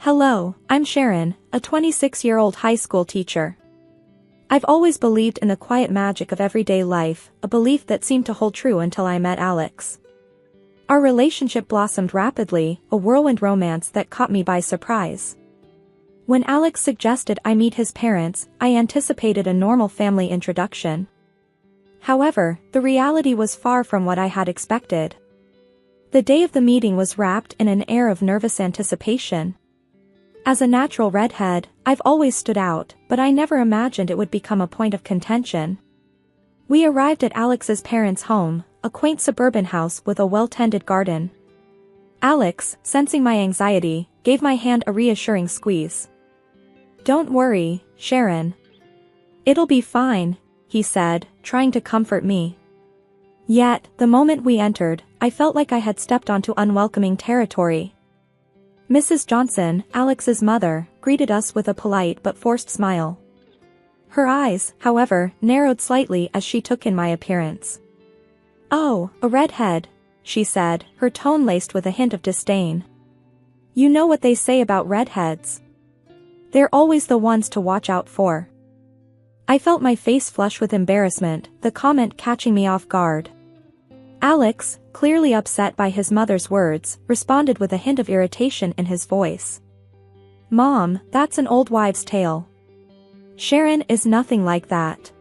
Hello, I'm Sharon, a 26-year-old high school teacher. I've always believed in the quiet magic of everyday life, a belief that seemed to hold true until I met Alex. Our relationship blossomed rapidly, a whirlwind romance that caught me by surprise. When Alex suggested I meet his parents, I anticipated a normal family introduction. However, the reality was far from what I had expected. The day of the meeting was wrapped in an air of nervous anticipation. As a natural redhead, I've always stood out, but I never imagined it would become a point of contention. We arrived at Alex's parents' home, a quaint suburban house with a well-tended garden. Alex, sensing my anxiety, gave my hand a reassuring squeeze. "Don't worry, Sharon. It'll be fine," he said, trying to comfort me. Yet, the moment we entered, I felt like I had stepped onto unwelcoming territory. Mrs. Johnson, Alex's mother, greeted us with a polite but forced smile. Her eyes, however, narrowed slightly as she took in my appearance. "Oh, a redhead," she said, her tone laced with a hint of disdain. "You know what they say about redheads. They're always the ones to watch out for." I felt my face flush with embarrassment, the comment catching me off guard. Alex, clearly upset by his mother's words, responded with a hint of irritation in his voice. "Mom, that's an old wives' tale. Sharon is nothing like that."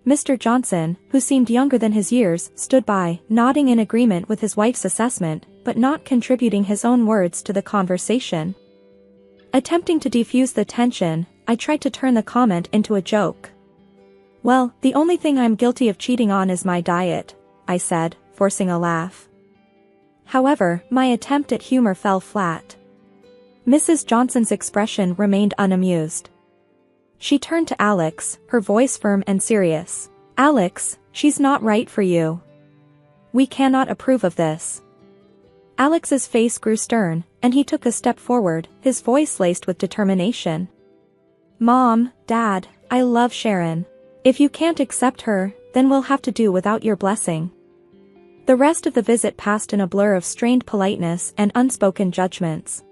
Mr. Johnson, who seemed younger than his years, stood by, nodding in agreement with his wife's assessment, but not contributing his own words to the conversation. Attempting to defuse the tension, I tried to turn the comment into a joke. "Well, the only thing I'm guilty of cheating on is my diet," I said, forcing a laugh. However, my attempt at humor fell flat. Mrs. Johnson's expression remained unamused. She turned to Alex, her voice firm and serious. "Alex, she's not right for you. We cannot approve of this." Alex's face grew stern, and he took a step forward, his voice laced with determination. "Mom, Dad, I love Sharon. If you can't accept her, then we'll have to do without your blessing." The rest of the visit passed in a blur of strained politeness and unspoken judgments.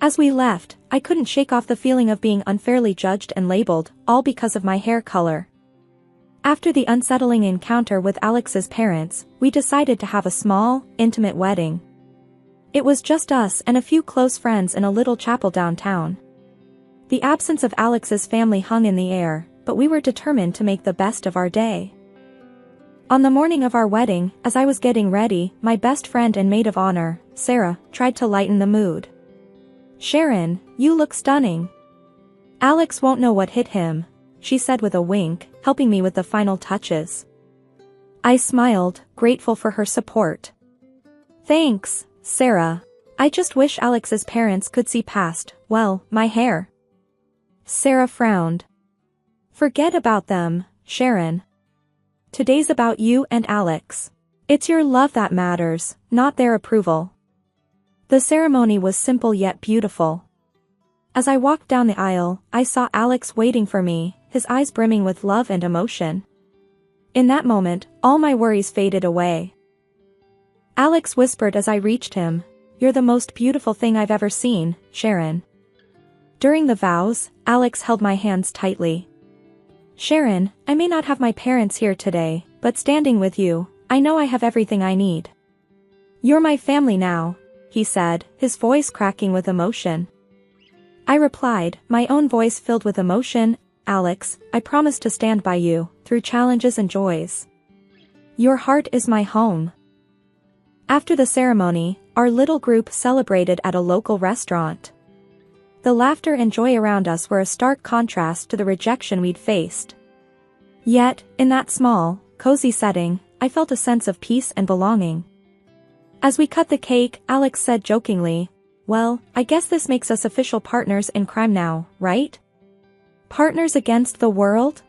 As we left, I couldn't shake off the feeling of being unfairly judged and labeled, all because of my hair color. After the unsettling encounter with Alex's parents, we decided to have a small, intimate wedding. It was just us and a few close friends in a little chapel downtown. The absence of Alex's family hung in the air, but we were determined to make the best of our day. On the morning of our wedding, as I was getting ready, my best friend and maid of honor, Sarah, tried to lighten the mood. "Sharon, you look stunning. Alex won't know what hit him," she said with a wink, helping me with the final touches. I smiled, grateful for her support. "Thanks, Sarah. I just wish Alex's parents could see past, well, my hair." Sarah frowned. "Forget about them, Sharon. Today's about you and Alex. It's your love that matters, not their approval." The ceremony was simple yet beautiful. As I walked down the aisle, I saw Alex waiting for me, his eyes brimming with love and emotion. In that moment, all my worries faded away. Alex whispered as I reached him, "You're the most beautiful thing I've ever seen, Sharon." During the vows, Alex held my hands tightly. "Sharon, I may not have my parents here today, but standing with you, I know I have everything I need. You're my family now," he said, his voice cracking with emotion. I replied, my own voice filled with emotion, "Alex, I promise to stand by you, through challenges and joys. Your heart is my home." After the ceremony, our little group celebrated at a local restaurant. The laughter and joy around us were a stark contrast to the rejection we'd faced. Yet, in that small, cozy setting, I felt a sense of peace and belonging. As we cut the cake, Alex said jokingly, "Well, I guess this makes us official partners in crime now, right? Partners against the world?"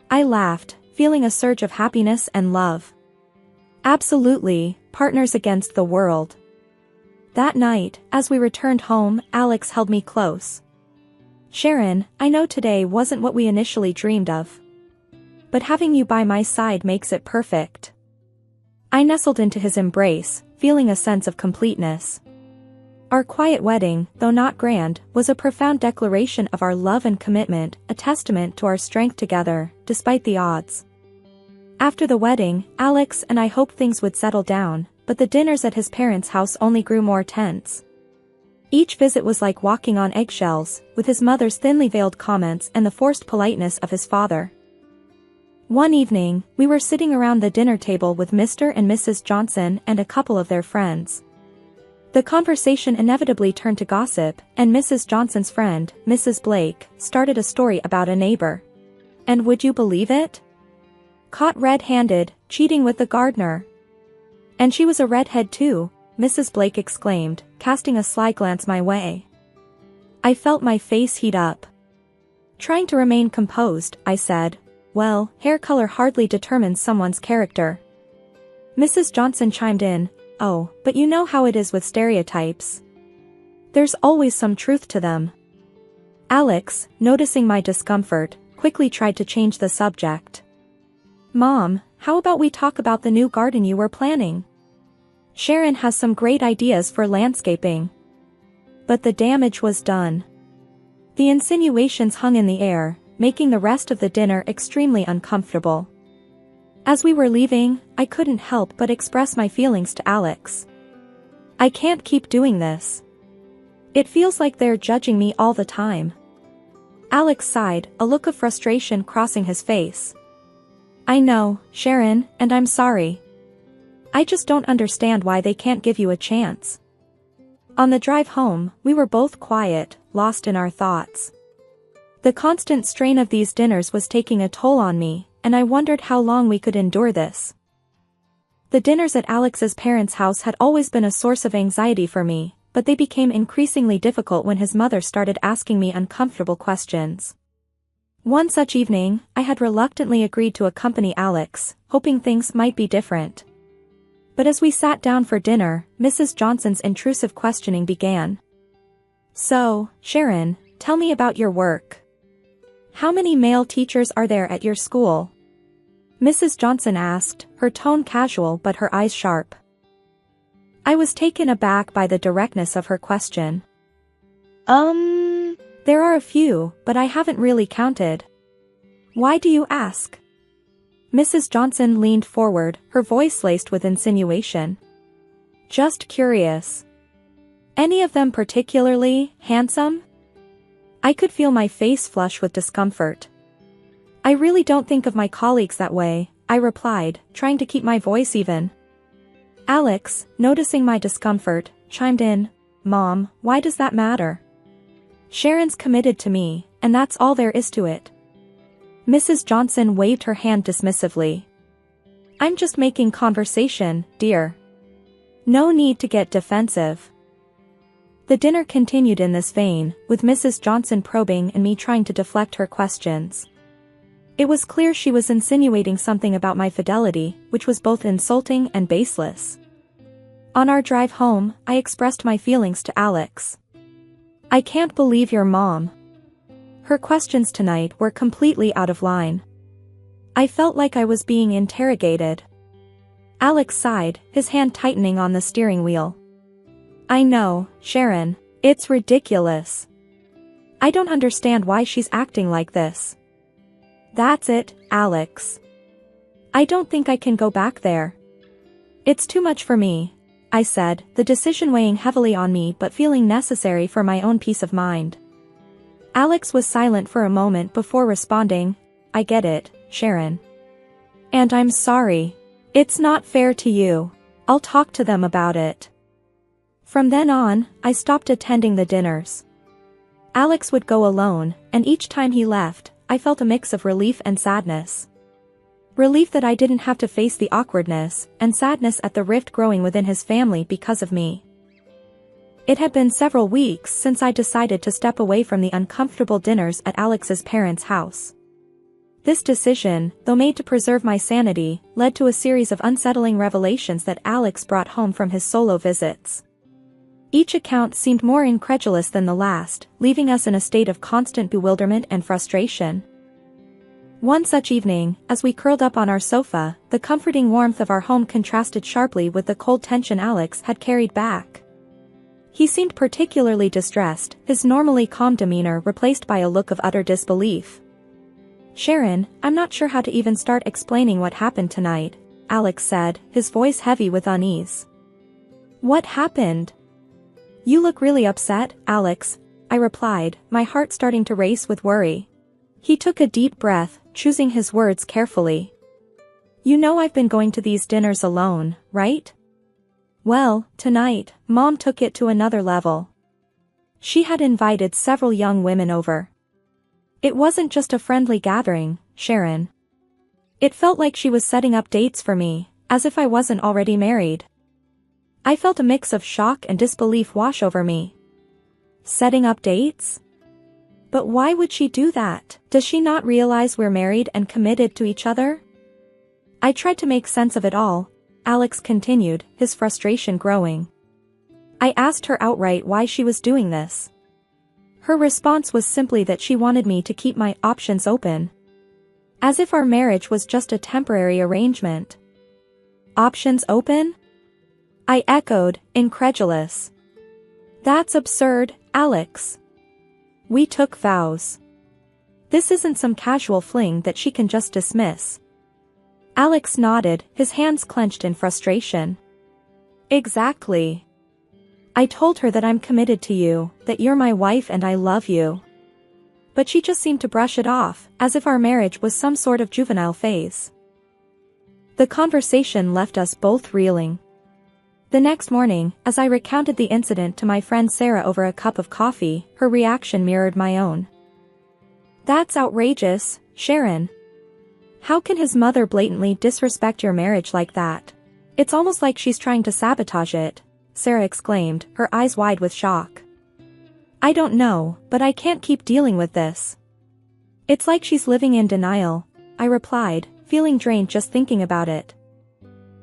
I laughed, feeling a surge of happiness and love. "Absolutely, partners against the world." That night, as we returned home, Alex held me close. "Sharon, I know today wasn't what we initially dreamed of. But having you by my side makes it perfect." I nestled into his embrace, feeling a sense of completeness. Our quiet wedding, though not grand, was a profound declaration of our love and commitment, a testament to our strength together, despite the odds. After the wedding, Alex and I hoped things would settle down, but the dinners at his parents' house only grew more tense. Each visit was like walking on eggshells, with his mother's thinly veiled comments and the forced politeness of his father. One evening, we were sitting around the dinner table with Mr. and Mrs. Johnson and a couple of their friends. The conversation inevitably turned to gossip, and Mrs. Johnson's friend, Mrs. Blake, started a story about a neighbor. And would you believe it? Caught red-handed, cheating with the gardener. And she was a redhead too, Mrs. Blake exclaimed, casting a sly glance my way. I felt my face heat up. Trying to remain composed, I said, "Well, hair color hardly determines someone's character." Mrs. Johnson chimed in, "Oh, but you know how it is with stereotypes. There's always some truth to them." Alex, noticing my discomfort, quickly tried to change the subject. "Mom, how about we talk about the new garden you were planning? Sharon has some great ideas for landscaping." But the damage was done. The insinuations hung in the air, making the rest of the dinner extremely uncomfortable. As we were leaving, I couldn't help but express my feelings to Alex. "I can't keep doing this. It feels like they're judging me all the time." Alex sighed, a look of frustration crossing his face. "I know, Sharon, and I'm sorry. I just don't understand why they can't give you a chance." On the drive home, we were both quiet, lost in our thoughts. The constant strain of these dinners was taking a toll on me, and I wondered how long we could endure this. The dinners at Alex's parents' house had always been a source of anxiety for me, but they became increasingly difficult when his mother started asking me uncomfortable questions. One such evening, I had reluctantly agreed to accompany Alex, hoping things might be different. But as we sat down for dinner, Mrs. Johnson's intrusive questioning began. "So, Sharon, tell me about your work. How many male teachers are there at your school?" Mrs. Johnson asked, her tone casual but her eyes sharp. I was taken aback by the directness of her question. There are a few, but I haven't really counted." "Why do you ask?" Mrs. Johnson leaned forward, her voice laced with insinuation. "Just curious. Any of them particularly handsome?" I could feel my face flush with discomfort. "I really don't think of my colleagues that way," I replied, trying to keep my voice even. Alex, noticing my discomfort, chimed in, "Mom, why does that matter? Sharon's committed to me, and that's all there is to it." Mrs. Johnson waved her hand dismissively. "I'm just making conversation, dear. No need to get defensive." The dinner continued in this vein, with Mrs. Johnson probing and me trying to deflect her questions. It was clear she was insinuating something about my fidelity, which was both insulting and baseless. On our drive home, I expressed my feelings to Alex. "I can't believe your mom. Her questions tonight were completely out of line. I felt like I was being interrogated." Alex sighed, his hand tightening on the steering wheel. "I know, Sharon, it's ridiculous. I don't understand why she's acting like this." "That's it, Alex. I don't think I can go back there. It's too much for me," I said, the decision weighing heavily on me but feeling necessary for my own peace of mind. Alex was silent for a moment before responding, "I get it, Sharon. And I'm sorry. It's not fair to you. I'll talk to them about it." From then on, I stopped attending the dinners. Alex would go alone, and each time he left, I felt a mix of relief and sadness. Relief that I didn't have to face the awkwardness, and sadness at the rift growing within his family because of me. It had been several weeks since I decided to step away from the uncomfortable dinners at Alex's parents' house. This decision, though made to preserve my sanity, led to a series of unsettling revelations that Alex brought home from his solo visits. Each account seemed more incredulous than the last, leaving us in a state of constant bewilderment and frustration. One such evening, as we curled up on our sofa, the comforting warmth of our home contrasted sharply with the cold tension Alex had carried back. He seemed particularly distressed, his normally calm demeanor replaced by a look of utter disbelief. "Sharon, I'm not sure how to even start explaining what happened tonight," Alex said, his voice heavy with unease. "What happened?" "You look really upset, Alex," I replied, my heart starting to race with worry. He took a deep breath, choosing his words carefully. "You know I've been going to these dinners alone, right? Well, tonight, Mom took it to another level. She had invited several young women over. It wasn't just a friendly gathering, Sharon. It felt like she was setting up dates for me, as if I wasn't already married." I felt a mix of shock and disbelief wash over me. Setting up dates? But why would she do that? Does she not realize we're married and committed to each other? I tried to make sense of it all, Alex continued, his frustration growing. I asked her outright why she was doing this. Her response was simply that she wanted me to keep my options open. As if our marriage was just a temporary arrangement. Options open? I echoed, incredulous. That's absurd, Alex. We took vows. This isn't some casual fling that she can just dismiss. Alex nodded, his hands clenched in frustration. Exactly. I told her that I'm committed to you, that you're my wife and I love you. But she just seemed to brush it off, as if our marriage was some sort of juvenile phase. The conversation left us both reeling. The next morning, as I recounted the incident to my friend Sarah over a cup of coffee, her reaction mirrored my own. "That's outrageous, Sharon. How can his mother blatantly disrespect your marriage like that? It's almost like she's trying to sabotage it," Sarah exclaimed, her eyes wide with shock. "I don't know, but I can't keep dealing with this. It's like she's living in denial," I replied, feeling drained just thinking about it.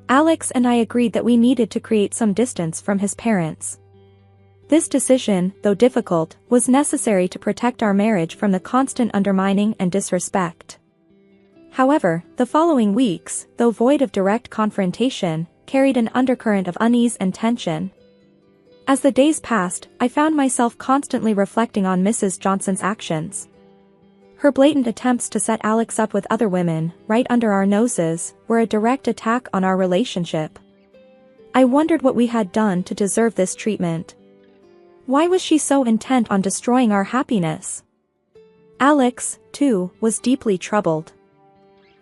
Alex and I agreed that we needed to create some distance from his parents. This decision, though difficult, was necessary to protect our marriage from the constant undermining and disrespect. However, the following weeks, though void of direct confrontation, carried an undercurrent of unease and tension. As the days passed, I found myself constantly reflecting on Mrs. Johnson's actions. Her blatant attempts to set Alex up with other women, right under our noses, were a direct attack on our relationship. I wondered what we had done to deserve this treatment. Why was she so intent on destroying our happiness? Alex, too, was deeply troubled.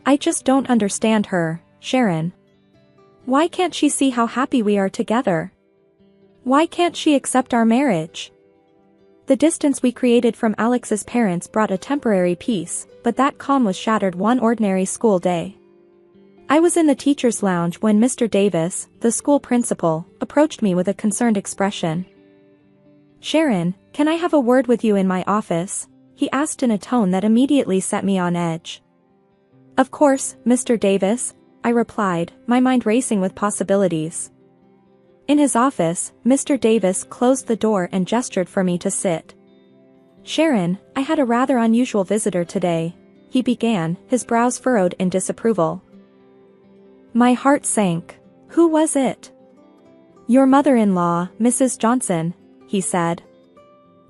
"I just don't understand her, Sharon. Why can't she see how happy we are together? Why can't she accept our marriage?" The distance we created from Alex's parents brought a temporary peace, but that calm was shattered one ordinary school day. I was in the teacher's lounge when Mr. Davis, the school principal, approached me with a concerned expression. "Sharon, can I have a word with you in my office?" he asked in a tone that immediately set me on edge. "Of course, Mr. Davis," I replied, my mind racing with possibilities. In his office, Mr. Davis closed the door and gestured for me to sit. "Sharon, I had a rather unusual visitor today," he began, his brows furrowed in disapproval. My heart sank. "Who was it?" "Your mother-in-law, Mrs. Johnson," he said.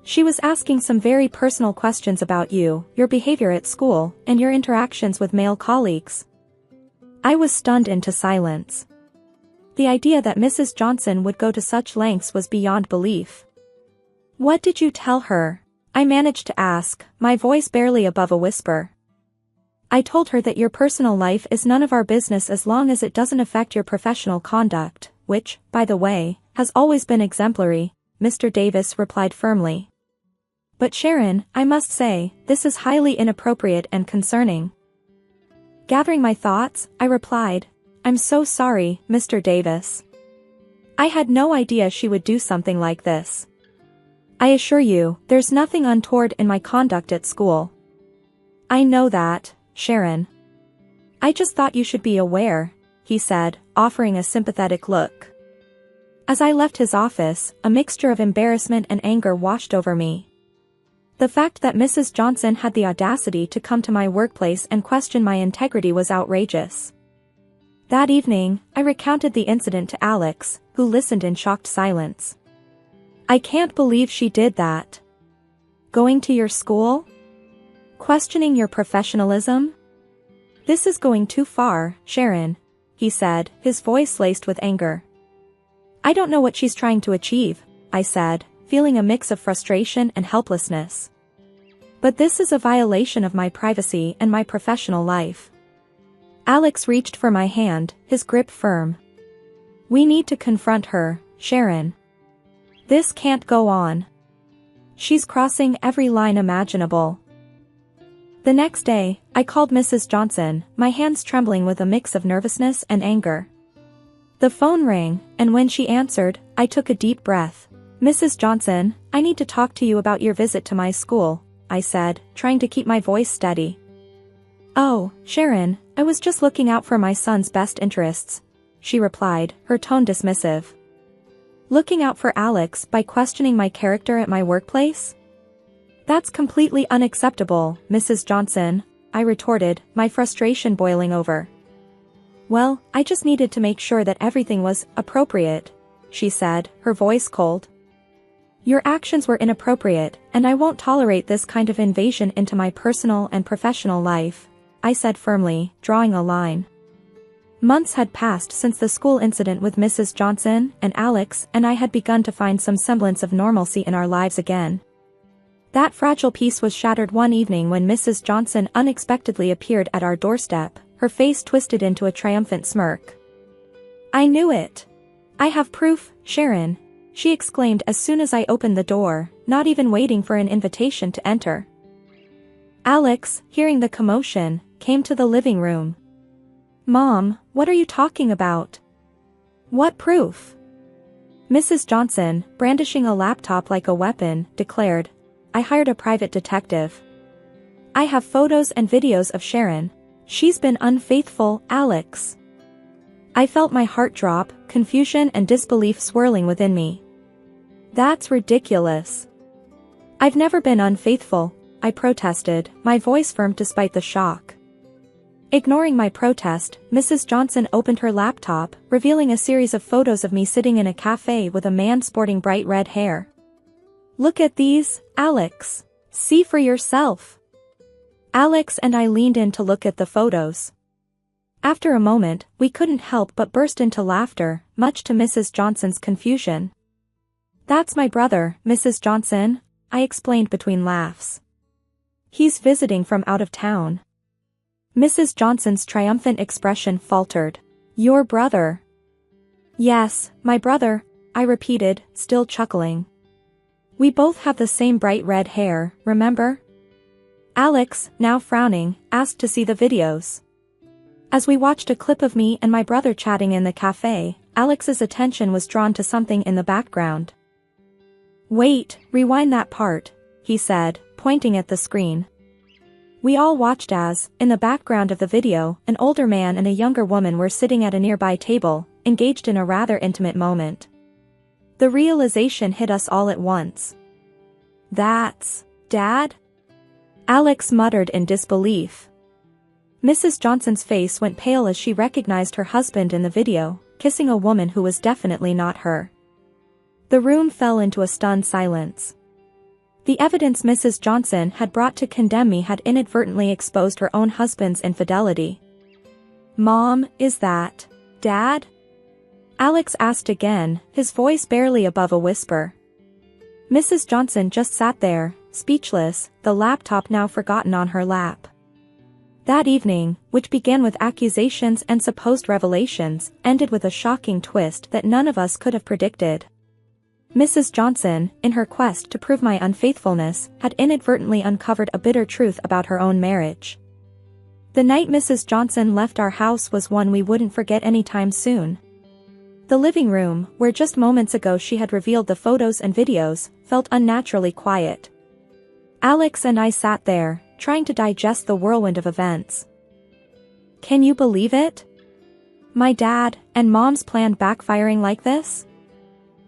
"She was asking some very personal questions about you, your behavior at school, and your interactions with male colleagues." I was stunned into silence. The idea that Mrs. Johnson would go to such lengths was beyond belief. "What did you tell her?" I managed to ask, my voice barely above a whisper. "I told her that your personal life is none of our business as long as it doesn't affect your professional conduct, which, by the way, has always been exemplary," Mr. Davis replied firmly. "But Sharon, I must say, this is highly inappropriate and concerning." Gathering my thoughts, I replied, "I'm so sorry, Mr. Davis. I had no idea she would do something like this. I assure you, there's nothing untoward in my conduct at school." "I know that, Sharon. I just thought you should be aware," he said, offering a sympathetic look. As I left his office, a mixture of embarrassment and anger washed over me. The fact that Mrs. Johnson had the audacity to come to my workplace and question my integrity was outrageous. That evening, I recounted the incident to Alex, who listened in shocked silence. I can't believe she did that. Going to your school? Questioning your professionalism? This is going too far, Sharon, he said, his voice laced with anger. I don't know what she's trying to achieve, I said, feeling a mix of frustration and helplessness. But this is a violation of my privacy and my professional life. Alex reached for my hand, his grip firm. We need to confront her, Sharon. This can't go on. She's crossing every line imaginable. The next day, I called Mrs. Johnson, my hands trembling with a mix of nervousness and anger. The phone rang, and when she answered, I took a deep breath. Mrs. Johnson, I need to talk to you about your visit to my school, I said, trying to keep my voice steady. Oh, Sharon, I was just looking out for my son's best interests, she replied, her tone dismissive. Looking out for Alex by questioning my character at my workplace? That's completely unacceptable, Mrs. Johnson, I retorted, my frustration boiling over. Well, I just needed to make sure that everything was appropriate, she said, her voice cold. Your actions were inappropriate, and I won't tolerate this kind of invasion into my personal and professional life, I said firmly, drawing a line. Months had passed since the school incident with Mrs. Johnson, and Alex and I had begun to find some semblance of normalcy in our lives again. That fragile peace was shattered one evening when Mrs. Johnson unexpectedly appeared at our doorstep, her face twisted into a triumphant smirk. I knew it. I have proof, Sharon, she exclaimed as soon as I opened the door, not even waiting for an invitation to enter. Alex, hearing the commotion, came to the living room. Mom, what are you talking about? What proof? Mrs. Johnson, brandishing a laptop like a weapon, declared, I hired a private detective. I have photos and videos of Sharon. She's been unfaithful, Alex. I felt my heart drop, confusion and disbelief swirling within me. That's ridiculous. I've never been unfaithful, I protested, my voice firm despite the shock. Ignoring my protest, Mrs. Johnson opened her laptop, revealing a series of photos of me sitting in a cafe with a man sporting bright red hair. Look at these, Alex. See for yourself. Alex and I leaned in to look at the photos. After a moment, we couldn't help but burst into laughter, much to Mrs. Johnson's confusion. That's my brother, Mrs. Johnson, I explained between laughs. He's visiting from out of town. Mrs. Johnson's triumphant expression faltered. Your brother? Yes, my brother, I repeated, still chuckling. We both have the same bright red hair, remember? Alex, now frowning, asked to see the videos. As we watched a clip of me and my brother chatting in the cafe, Alex's attention was drawn to something in the background. Wait, rewind that part, he said, pointing at the screen. We all watched as, in the background of the video, an older man and a younger woman were sitting at a nearby table, engaged in a rather intimate moment. The realization hit us all at once. That's Dad? Alex muttered in disbelief. Mrs. Johnson's face went pale as she recognized her husband in the video, kissing a woman who was definitely not her. The room fell into a stunned silence. The evidence Mrs. Johnson had brought to condemn me had inadvertently exposed her own husband's infidelity. Mom, is that Dad? Alex asked again, his voice barely above a whisper. Mrs. Johnson just sat there, speechless, the laptop now forgotten on her lap. That evening, which began with accusations and supposed revelations, ended with a shocking twist that none of us could have predicted. Mrs. Johnson, in her quest to prove my unfaithfulness, had inadvertently uncovered a bitter truth about her own marriage. The night Mrs. Johnson left our house was one we wouldn't forget anytime soon. The living room, where just moments ago she had revealed the photos and videos, felt unnaturally quiet. Alex and I sat there, trying to digest the whirlwind of events. Can you believe it? My dad and Mom's plan backfiring like this?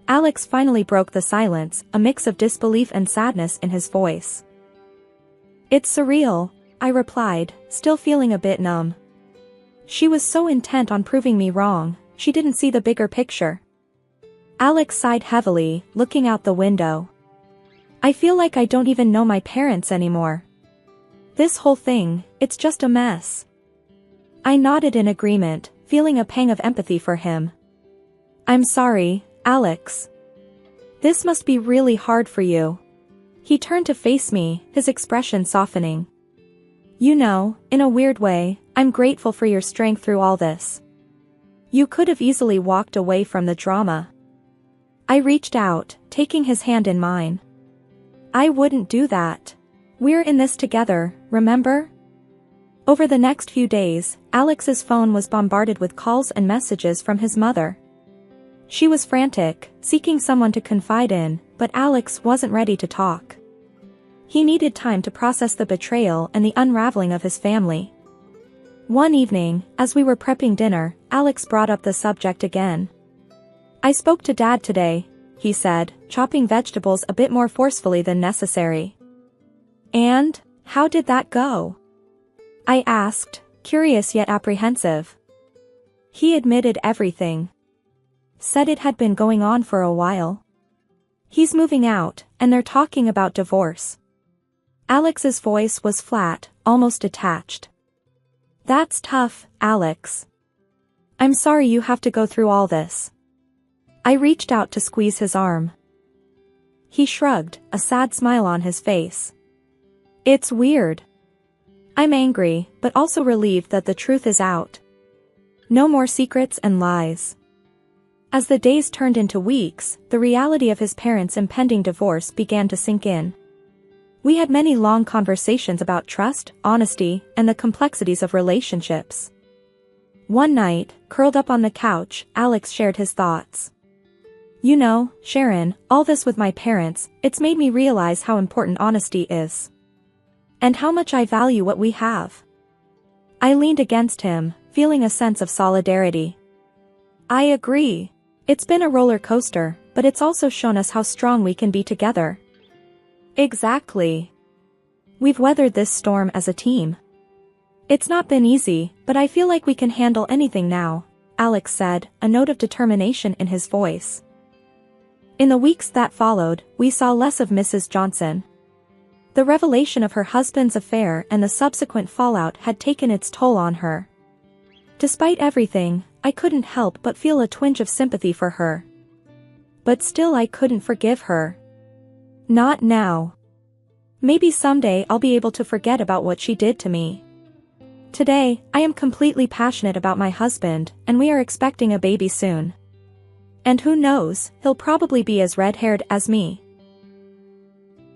Alex finally broke the silence, a mix of disbelief and sadness in his voice. It's surreal, I replied, still feeling a bit numb. She was so intent on proving me wrong, she didn't see the bigger picture. Alex sighed heavily, looking out the window. I feel like I don't even know my parents anymore. This whole thing, it's just a mess. I nodded in agreement, feeling a pang of empathy for him. I'm sorry, Alex. This must be really hard for you. He turned to face me, his expression softening. You know, in a weird way, I'm grateful for your strength through all this. You could have easily walked away from the drama. I reached out, taking his hand in mine. I wouldn't do that. We're in this together, remember? Over the next few days, Alex's phone was bombarded with calls and messages from his mother. She was frantic, seeking someone to confide in, but Alex wasn't ready to talk. He needed time to process the betrayal and the unraveling of his family. One evening, as we were prepping dinner, Alex brought up the subject again. I spoke to Dad today, he said, chopping vegetables a bit more forcefully than necessary. And, how did that go? I asked, curious yet apprehensive. He admitted everything. Said it had been going on for a while. He's moving out, and they're talking about divorce. Alex's voice was flat, almost detached. That's tough, Alex. I'm sorry you have to go through all this. I reached out to squeeze his arm. He shrugged, a sad smile on his face. It's weird. I'm angry, but also relieved that the truth is out. No more secrets and lies. As the days turned into weeks, the reality of his parents' impending divorce began to sink in. We had many long conversations about trust, honesty, and the complexities of relationships. One night, curled up on the couch, Alex shared his thoughts. You know, Sharon, all this with my parents, it's made me realize how important honesty is. And how much I value what we have. I leaned against him, feeling a sense of solidarity. I agree. It's been a roller coaster, but it's also shown us how strong we can be together. Exactly. We've weathered this storm as a team. It's not been easy, but I feel like we can handle anything now, Alex said, a note of determination in his voice. In the weeks that followed, we saw less of Mrs. Johnson. The revelation of her husband's affair and the subsequent fallout had taken its toll on her. Despite everything, I couldn't help but feel a twinge of sympathy for her. But still I couldn't forgive her. Not now. Maybe someday I'll be able to forget about what she did to me. Today, I am completely passionate about my husband, and we are expecting a baby soon. And who knows, he'll probably be as red-haired as me.